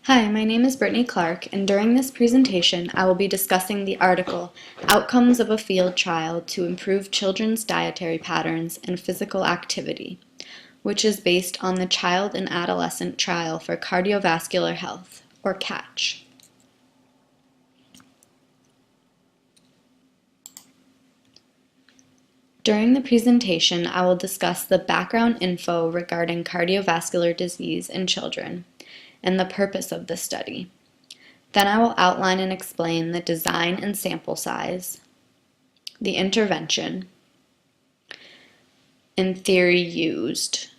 Hi, my name is Brittany Clark, and during this presentation, I will be discussing the article, Outcomes of a Field Trial to Improve Children's Dietary Patterns and Physical Activity, which is based on the Child and Adolescent Trial for Cardiovascular Health, or CATCH. During the presentation, I will discuss the background info regarding cardiovascular disease in children and the purpose of the study. Then I will outline and explain the design and sample size, the intervention, and theory used,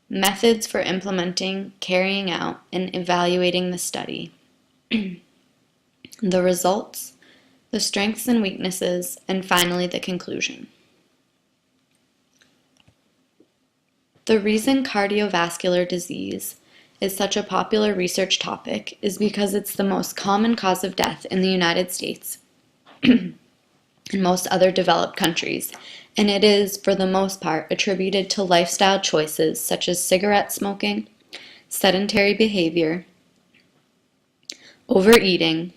methods for implementing, carrying out, and evaluating the study, the results, the strengths and weaknesses, and finally the conclusion. The reason cardiovascular disease is such a popular research topic is because it's the most common cause of death in the United States and most other developed countries, and it is, for the most part, attributed to lifestyle choices such as cigarette smoking, sedentary behavior, overeating,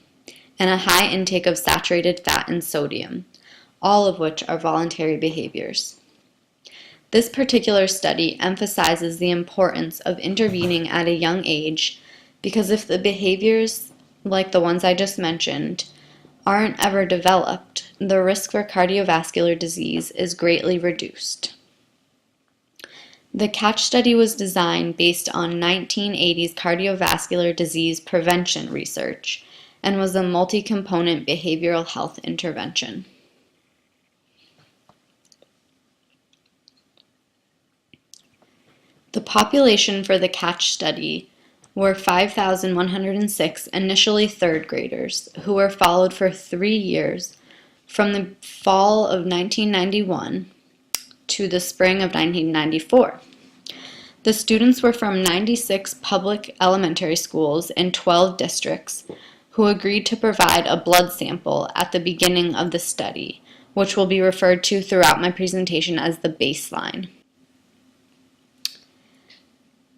and a high intake of saturated fat and sodium, all of which are voluntary behaviors. This particular study emphasizes the importance of intervening at a young age because if the behaviors, like the ones I just mentioned, aren't ever developed, the risk for cardiovascular disease is greatly reduced. The CATCH study was designed based on 1980s cardiovascular disease prevention research and was a multi-component behavioral health intervention. The population for the CATCH study were 5,106 initially third graders who were followed for 3 years from the fall of 1991 to the spring of 1994. The students were from 96 public elementary schools in 12 districts who agreed to provide a blood sample at the beginning of the study, which will be referred to throughout my presentation as the baseline.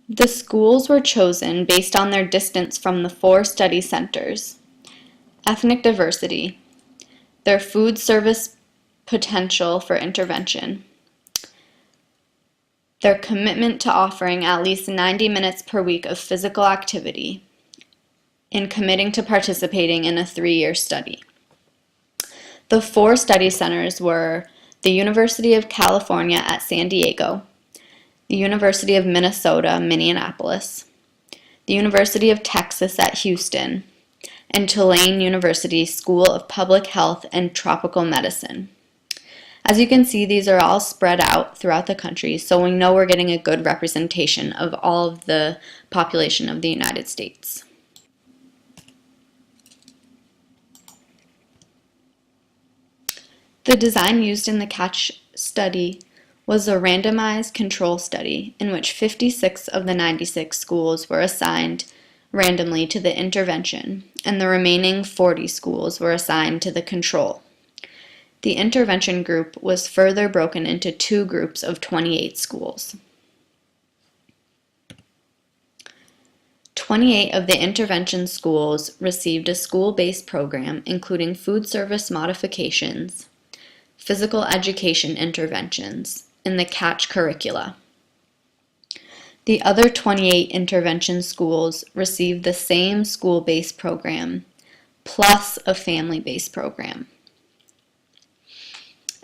The schools were chosen based on their distance from the 4 study centers, ethnic diversity, their food service potential for intervention, their commitment to offering at least 90 minutes per week of physical activity, and committing to participating in a 3-year study. The 4 study centers were the University of California at San Diego, the University of Minnesota, Minneapolis, the University of Texas at Houston, and Tulane University School of Public Health and Tropical Medicine. As you can see, these are all spread out throughout the country, so we know we're getting a good representation of all of the population of the United States. The design used in the CATCH study was a randomized control study in which 56 of the 96 schools were assigned randomly to the intervention, and the remaining 40 schools were assigned to the control. The intervention group was further broken into 2 groups of 28 schools. 28 of the intervention schools received a school-based program including food service modifications, physical education interventions, in the CATCH curricula. The other 28 intervention schools received the same school-based program, plus a family-based program.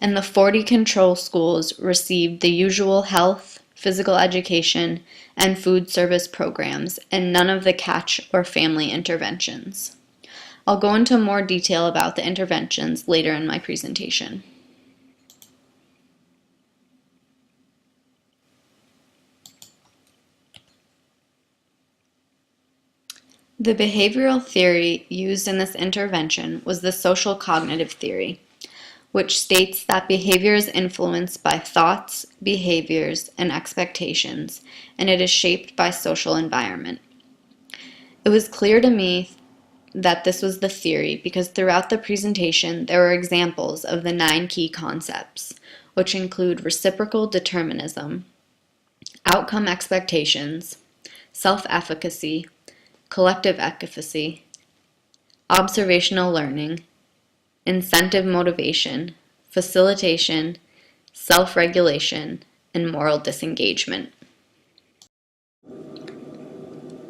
And the 40 control schools received the usual health, physical education, and food service programs, and none of the CATCH or family interventions. I'll go into more detail about the interventions later in my presentation. The behavioral theory used in this intervention was the social cognitive theory, which states that behavior is influenced by thoughts, behaviors, and expectations, and it is shaped by social environment. It was clear to me that this was the theory because throughout the presentation there were examples of the 9 key concepts, which include reciprocal determinism, outcome expectations, self-efficacy, collective efficacy, observational learning, incentive motivation, facilitation, self-regulation, and moral disengagement.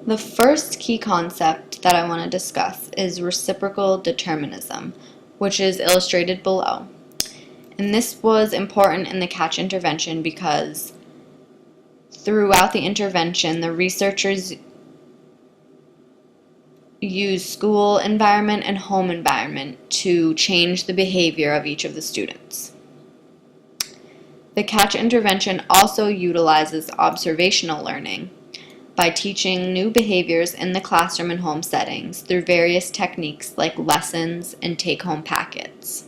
The first key concept that I want to discuss is reciprocal determinism, which is illustrated below. And this was important in the catch intervention because throughout the intervention, the researchers used school environment and home environment to change the behavior of each of the students. The catch intervention also utilizes observational learning by teaching new behaviors in the classroom and home settings through various techniques like lessons and take-home packets.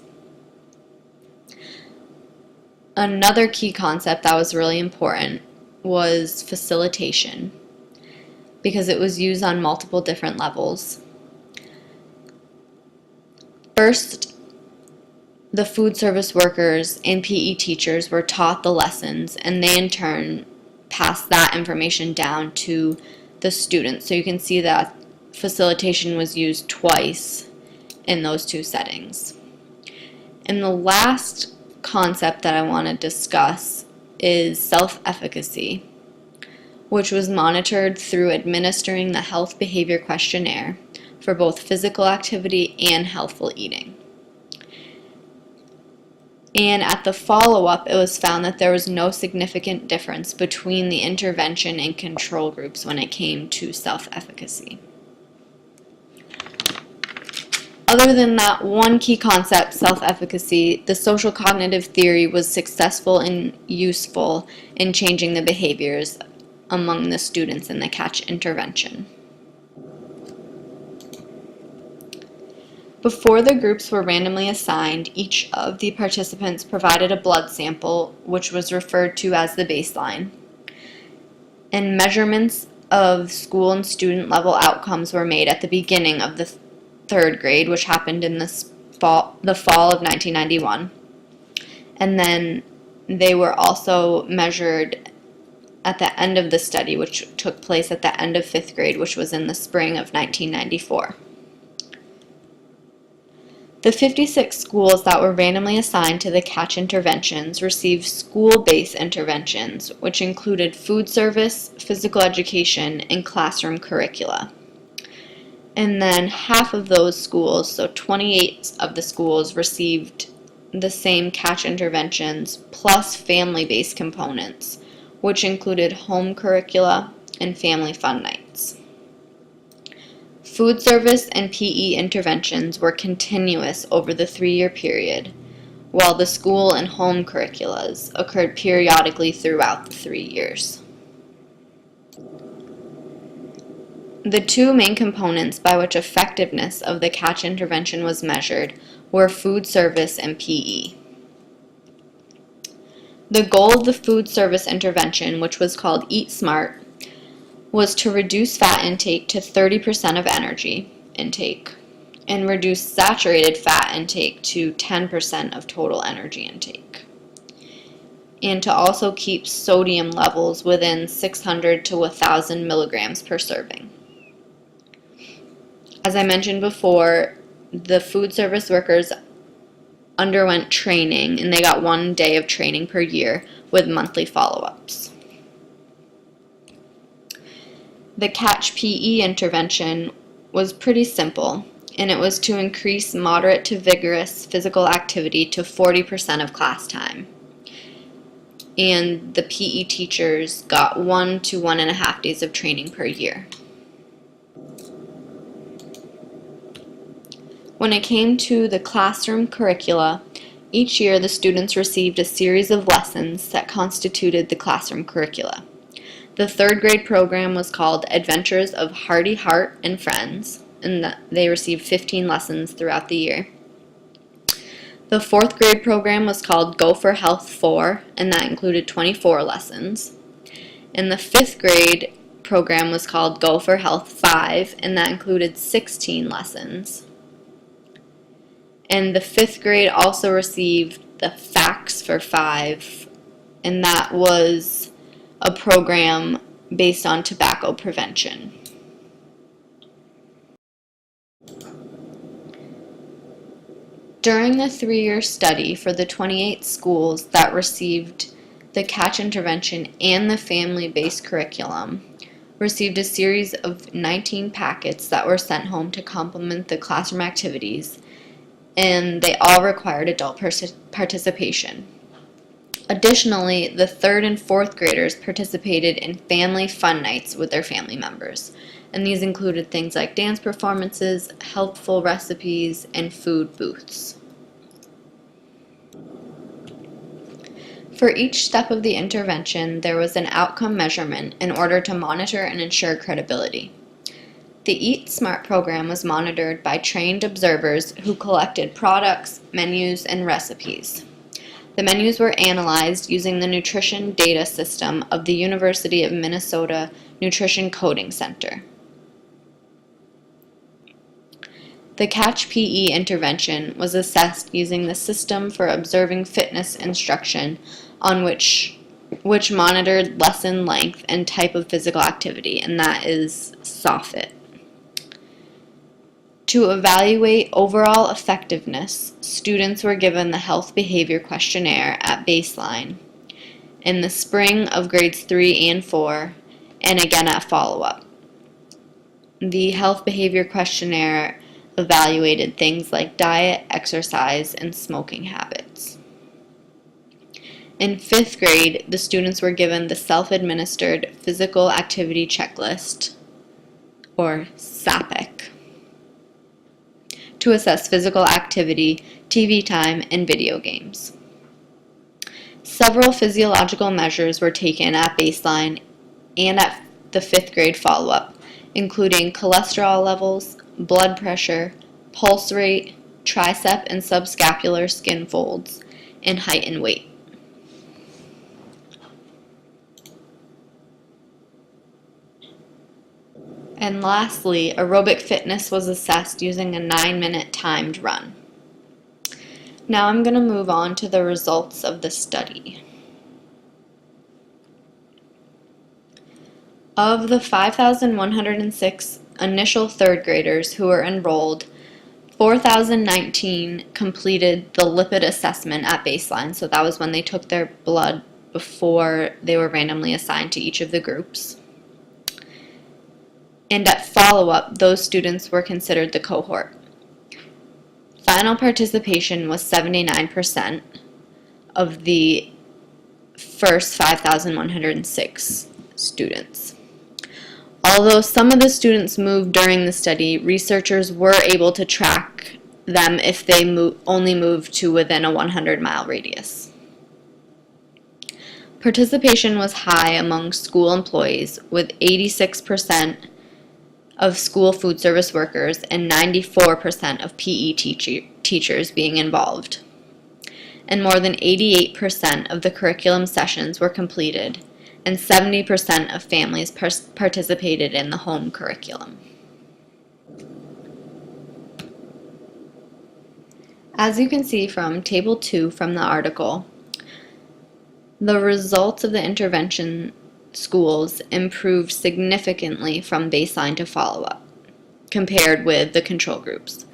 Another key concept that was really important was facilitation, because it was used on multiple different levels. First, the food service workers and PE teachers were taught the lessons, and they in turn passed that information down to the students. So you can see that facilitation was used twice in those two settings. And the last concept that I want to discuss is self-efficacy, which was monitored through administering the health behavior questionnaire for both physical activity and healthful eating. And at the follow-up, it was found that there was no significant difference between the intervention and control groups when it came to self-efficacy. Other than that one key concept, self-efficacy, the social cognitive theory was successful and useful in changing the behaviors among the students in the catch intervention. Before the groups were randomly assigned, each of the participants provided a blood sample, which was referred to as the baseline. And measurements of school and student level outcomes were made at the beginning of the third grade, which happened in the fall of 1991. And then they were also measured at the end of the study, which took place at the end of fifth grade, which was in the spring of 1994. The 56 schools that were randomly assigned to the catch interventions received school-based interventions, which included food service, physical education, and classroom curricula. And then half of those schools, so 28 of the schools, received the same catch interventions plus family-based components, which included home curricula and family fun nights. Food service and PE interventions were continuous over the 3-year period, while the school and home curriculas occurred periodically throughout the 3 years. The two main components by which effectiveness of the catch intervention was measured were food service and PE. The goal of the food service intervention, which was called Eat Smart, was to reduce fat intake to 30% of energy intake and reduce saturated fat intake to 10% of total energy intake, and to also keep sodium levels within 600 to 1,000 milligrams per serving. As I mentioned before, the food service workers underwent training, and they got 1 day of training per year with monthly follow-ups. The catch PE intervention was pretty simple, and it was to increase moderate to vigorous physical activity to 40% of class time. And the PE teachers got 1 to 1.5 days of training per year. When it came to the classroom curricula, each year the students received a series of lessons that constituted the classroom curricula. The third grade program was called Adventures of Hardy Hart and Friends, and they received 15 lessons throughout the year. The fourth grade program was called Go for Health 4, and that included 24 lessons. And the fifth grade program was called Go for Health 5, and that included 16 lessons. And the fifth grade also received the Facts for 5, and that was a program based on tobacco prevention. During the 3-year study, for the 28 schools that received the Catch intervention and the family-based curriculum, received a series of 19 packets that were sent home to complement the classroom activities, and they all required adult participation. Additionally, the 3rd and 4th graders participated in family fun nights with their family members, and these included things like dance performances, healthful recipes, and food booths. For each step of the intervention, there was an outcome measurement in order to monitor and ensure credibility. The Eat Smart program was monitored by trained observers who collected products, menus, and recipes. The menus were analyzed using the Nutrition Data System of the University of Minnesota Nutrition Coding Center. The Catch PE intervention was assessed using the System for Observing Fitness Instruction, on which monitored lesson length and type of physical activity, and that is SOFIT. To evaluate overall effectiveness, students were given the Health Behavior Questionnaire at baseline in the spring of grades 3 and 4, and again at follow-up. The Health Behavior Questionnaire evaluated things like diet, exercise, and smoking habits. In 5th grade, the students were given the Self-Administered Physical Activity Checklist, or SAPIC, to assess physical activity, TV time, and video games. Several physiological measures were taken at baseline and at the 5th grade follow-up, including cholesterol levels, blood pressure, pulse rate, tricep and subscapular skin folds, and height and weight. And lastly, aerobic fitness was assessed using a 9-minute timed run. Now I'm going to move on to the results of the study. Of the 5,106 initial 3rd graders who were enrolled, 4,019 completed the lipid assessment at baseline, so that was when they took their blood before they were randomly assigned to each of the groups. And at follow-up, those students were considered the cohort. Final participation was 79% of the first 5,106 students. Although some of the students moved during the study, researchers were able to track them if they only moved to within a 100-mile radius. Participation was high among school employees, with 86% of school food service workers and 94% of PE teachers being involved. And more than 88% of the curriculum sessions were completed, and 70% of families participated in the home curriculum. As you can see from Table 2 from the article, the results of the intervention schools improved significantly from baseline to follow-up, compared with the control groups.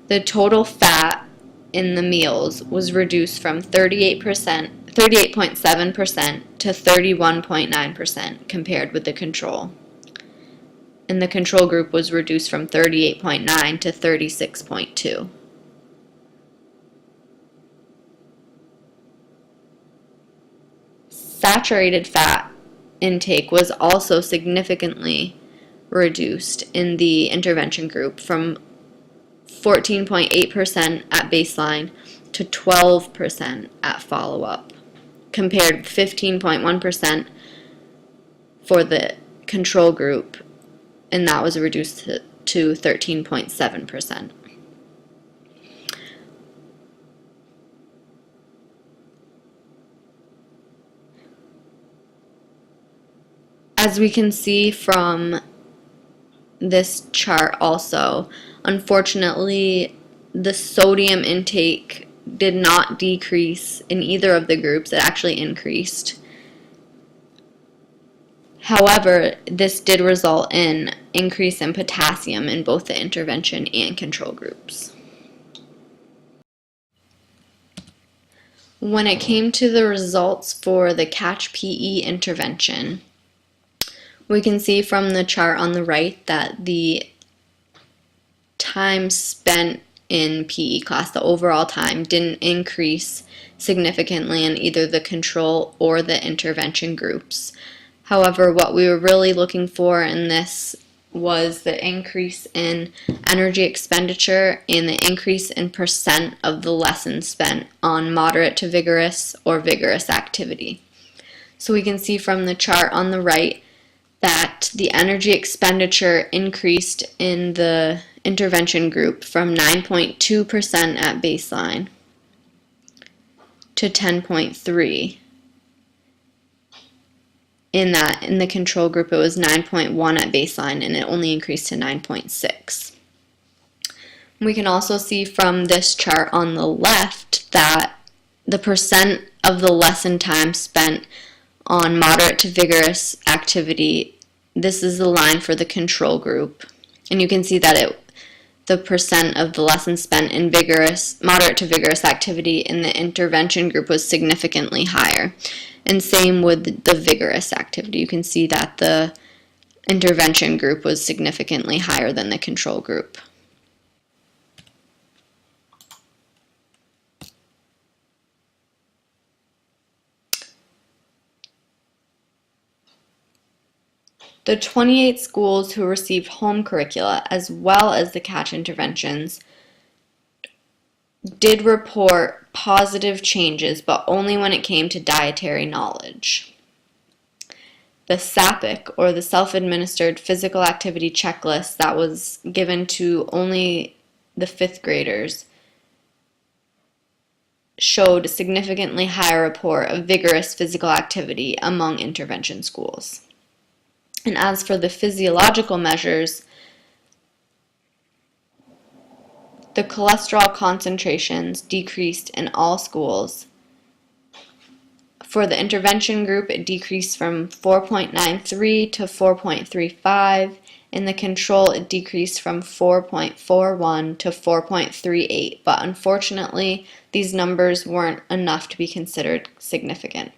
The total fat in the meals was reduced from 38.7% to 31.9% compared with the control. And the control group was reduced from 38.9 to 36.2. Saturated fat intake was also significantly reduced in the intervention group from 14.8% at baseline to 12% at follow-up, compared with 15.1% for the control group, and that was reduced to 13.7%. As we can see from this chart also, unfortunately, the sodium intake did not decrease in either of the groups. It actually increased. However, this did result in increase in potassium in both the intervention and control groups. When it came to the results for the Catch PE intervention, we can see from the chart on the right that the time spent in PE class, the overall time, didn't increase significantly in either the control or the intervention groups. However, what we were really looking for in this was the increase in energy expenditure and the increase in percent of the lessons spent on moderate to vigorous or vigorous activity. So we can see from the chart on the right that the energy expenditure increased in the intervention group from 9.2% at baseline to 10.3%. In the control group, it was 9.1 at baseline, and it only increased to 9.6. We can also see from this chart on the left that the percent of the lesson time spent on moderate to vigorous activity, this is the line for the control group. And you can see that the percent of the lesson spent in moderate to vigorous activity in the intervention group was significantly higher. And same with the vigorous activity. You can see that the intervention group was significantly higher than the control group. The 28 schools who received home curricula, as well as the Catch interventions, did report positive changes, but only when it came to dietary knowledge. The SAPIC, or the Self-Administered Physical Activity Checklist, that was given to only the 5th graders, showed a significantly higher report of vigorous physical activity among intervention schools. And as for the physiological measures, the cholesterol concentrations decreased in all schools. For the intervention group, it decreased from 4.93 to 4.35. In the control, it decreased from 4.41 to 4.38. But unfortunately, these numbers weren't enough to be considered significant.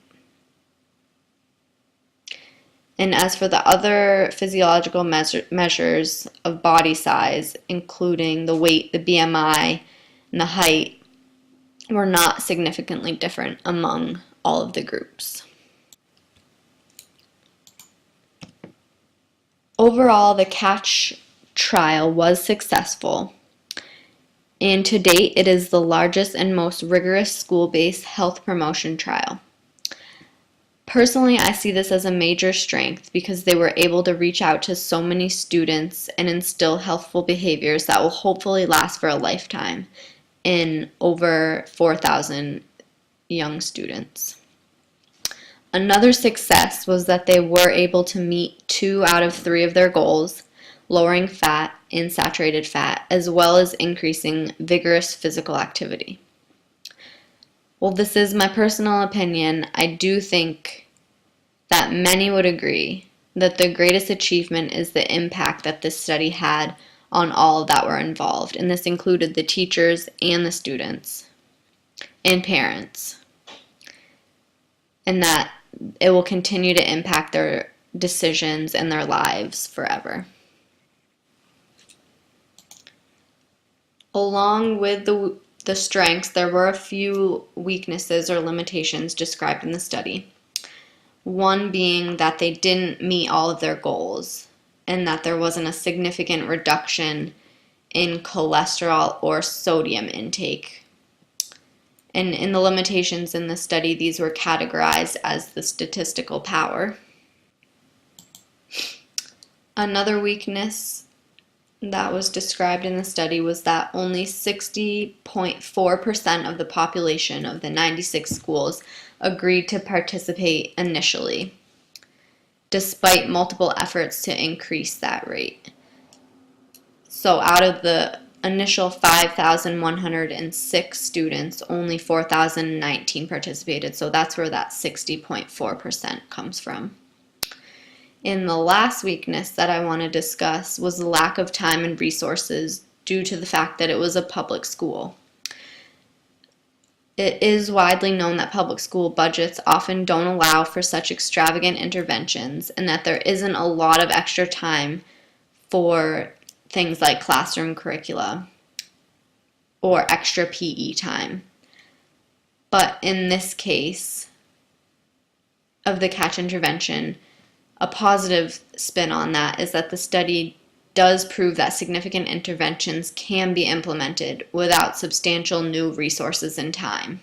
And as for the other physiological measures of body size, including the weight, the BMI, and the height, were not significantly different among all of the groups. Overall, the Catch trial was successful, and to date, it is the largest and most rigorous school-based health promotion trial. Personally, I see this as a major strength because they were able to reach out to so many students and instill healthful behaviors that will hopefully last for a lifetime in over 4,000 young students. Another success was that they were able to meet 2 out of 3 of their goals, lowering fat and saturated fat, as well as increasing vigorous physical activity. Well, this is my personal opinion. I do think that many would agree that the greatest achievement is the impact that this study had on all that were involved, and this included the teachers and the students and parents, and that it will continue to impact their decisions and their lives forever. Along with the strengths, there were a few weaknesses or limitations described in the study. One being that they didn't meet all of their goals and that there wasn't a significant reduction in cholesterol or sodium intake. And in the limitations in the study, these were categorized as the statistical power. Another weakness that was described in the study was that only 60.4% of the population of the 96 schools agreed to participate initially, despite multiple efforts to increase that rate. So out of the initial 5,106 students, only 4,019 participated, so that's where that 60.4% comes from. And the last weakness that I want to discuss was the lack of time and resources due to the fact that it was a public school. It is widely known that public school budgets often don't allow for such extravagant interventions and that there isn't a lot of extra time for things like classroom curricula or extra PE time. But in this case of the catch intervention, a positive spin on that is that the study does prove that significant interventions can be implemented without substantial new resources and time.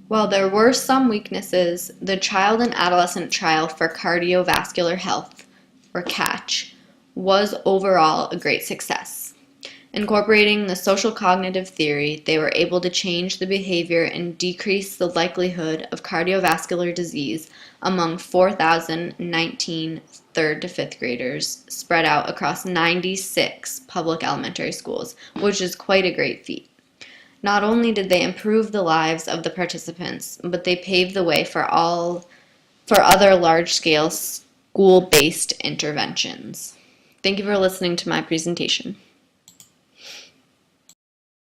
While there were some weaknesses, the Child and Adolescent Trial for Cardiovascular Health, or CATCH, was overall a great success. Incorporating the social cognitive theory, they were able to change the behavior and decrease the likelihood of cardiovascular disease among 4,019 3rd to 5th graders spread out across 96 public elementary schools, which is quite a great feat. Not only did they improve the lives of the participants, but they paved the way for other large-scale school-based interventions. Thank you for listening to my presentation.